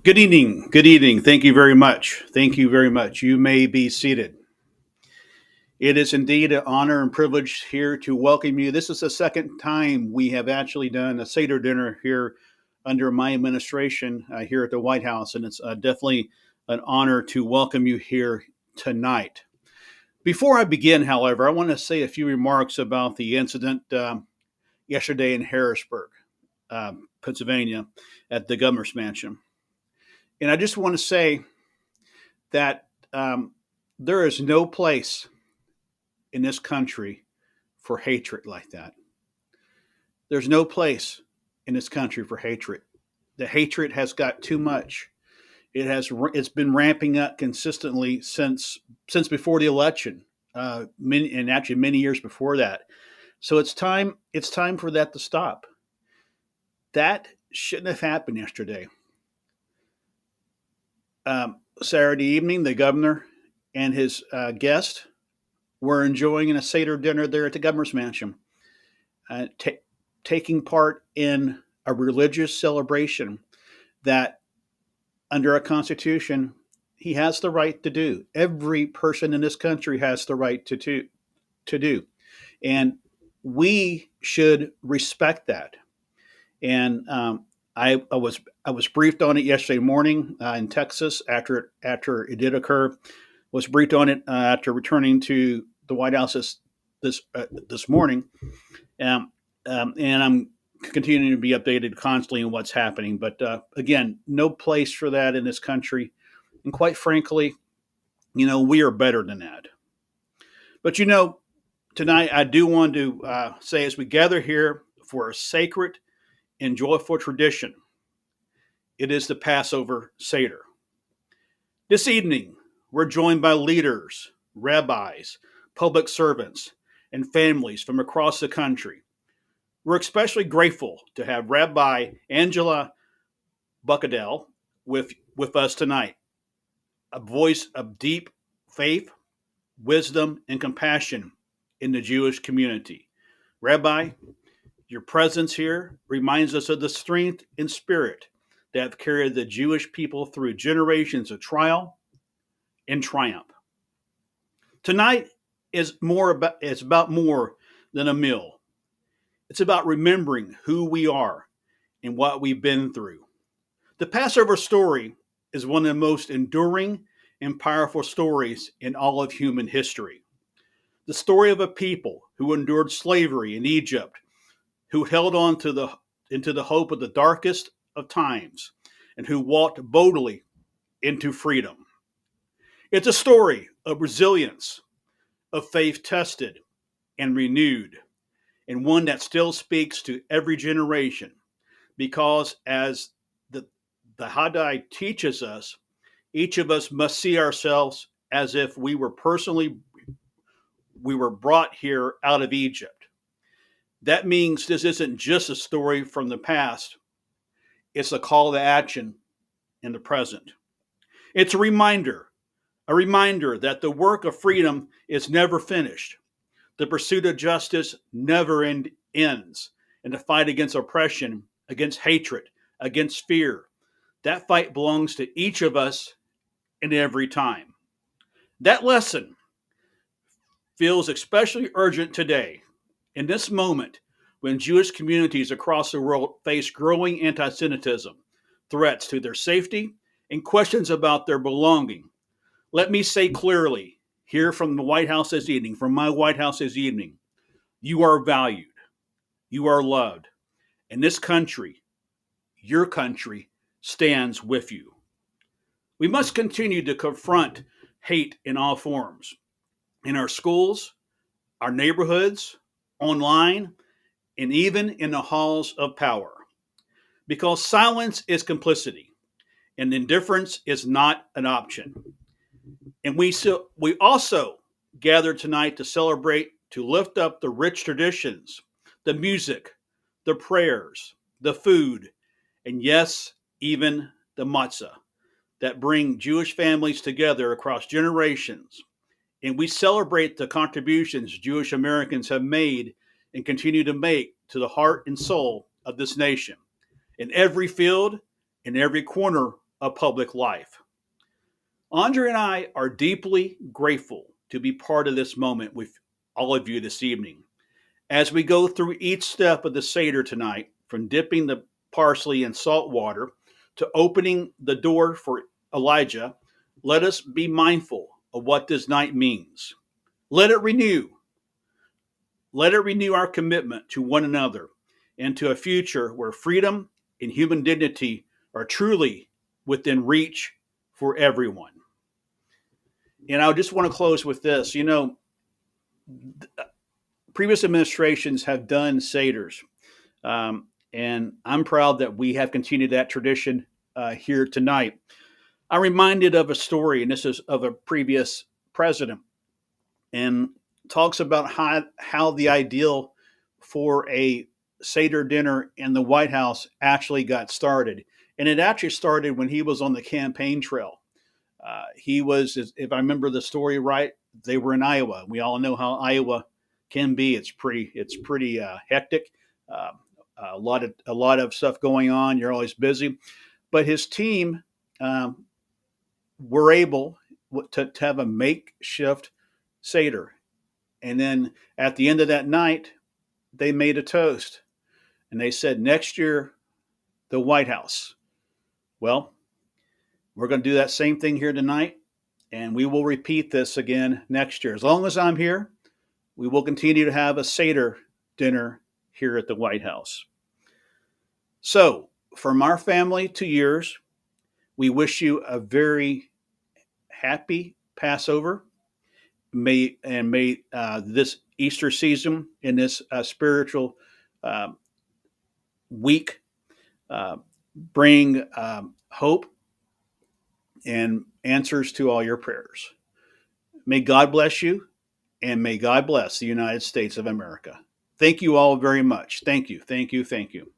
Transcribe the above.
Good evening. Good evening. Thank you very much. Thank you very much. You may be seated. It is indeed an honor and privilege here to welcome you. This is the second time we have actually done a Seder dinner here under my administration here at the White House, and it's definitely an honor to welcome you here tonight. Before I begin, however, I want to say a few remarks about the incident yesterday in Harrisburg, Pennsylvania, at the governor's mansion. And I just want to say that there is no place in this country for hatred like that. There's no place in this country for hatred. The hatred has got too much. It's been ramping up consistently since before the election, and actually many years before that. So it's time for that to stop. That shouldn't have happened yesterday. Saturday evening, the governor and his guest were enjoying a Seder dinner there at the governor's mansion, taking part in a religious celebration that, under our Constitution, he has the right to do. Every person in this country has the right to do. And we should respect that. And I was briefed on it yesterday morning in Texas after it did occur. Was briefed on it after returning to the White House this morning, and I'm continuing to be updated constantly on what's happening. But again, no place for that in this country, and quite frankly, we are better than that. But tonight I do want to say, as we gather here for a sacred and joyful tradition, it is the Passover Seder. This evening, we're joined by leaders, rabbis, public servants, and families from across the country. We're especially grateful to have Rabbi Angela Buckadell with us tonight, a voice of deep faith, wisdom, and compassion in the Jewish community. Rabbi, your presence here reminds us of the strength and spirit that have carried the Jewish people through generations of trial and triumph. Tonight is about more than a meal. It's about remembering who we are and what we've been through. The Passover story is one of the most enduring and powerful stories in all of human history. The story of a people who endured slavery in Egypt, who held on into the hope of the darkest of times, and who walked boldly into freedom. It's a story of resilience, of faith tested and renewed, and one that still speaks to every generation, because as the Haddai teaches us, each of us must see ourselves as if we were brought here out of Egypt. That means this isn't just a story from the past, it's a call to action in the present. It's a reminder that the work of freedom is never finished. The pursuit of justice never ends. And the fight against oppression, against hatred, against fear, that fight belongs to each of us and every time. That lesson feels especially urgent today, in this moment, when Jewish communities across the world face growing anti-Semitism, threats to their safety, and questions about their belonging. Let me say clearly, here from the White House this evening, from my White House this evening, you are valued, you are loved, and this country, your country, stands with you. We must continue to confront hate in all forms, in our schools, our neighborhoods, online, and even in the halls of power. Because silence is complicity, and indifference is not an option. And we also gather tonight to celebrate, to lift up the rich traditions, the music, the prayers, the food, and yes, even the matzah that bring Jewish families together across generations. And we celebrate the contributions Jewish Americans have made and continue to make to the heart and soul of this nation. In every field, in every corner of public life. Andre and I are deeply grateful to be part of this moment with all of you this evening. As we go through each step of the Seder tonight, from dipping the parsley in salt water to opening the door for Elijah, let us be mindful of what this night means. Let it renew. Let it renew our commitment to one another and to a future where freedom and human dignity are truly within reach for everyone. And I just want to close with this. You know, previous administrations have done Seders, and I'm proud that we have continued that tradition here tonight. I'm reminded of a story, and this is of a previous president, and talks about how the ideal for a Seder dinner in the White House actually got started. And it actually started when he was on the campaign trail. He was, if I remember the story right, they were in Iowa. We all know how Iowa can be. It's pretty hectic. Uh, a lot of stuff going on. You're always busy, but his team were able to have a makeshift Seder, and then at the end of that night, they made a toast, and they said, "Next year, the White House." Well, we're going to do that same thing here tonight, and we will repeat this again next year. As long as I'm here, we will continue to have a Seder dinner here at the White House. So, from our family to yours, we wish you a very happy Passover. May this Easter season in this spiritual uh, week bring hope and answers to all your prayers. May God bless you, and may God bless the United States of America. Thank you all very much. Thank you, thank you, thank you.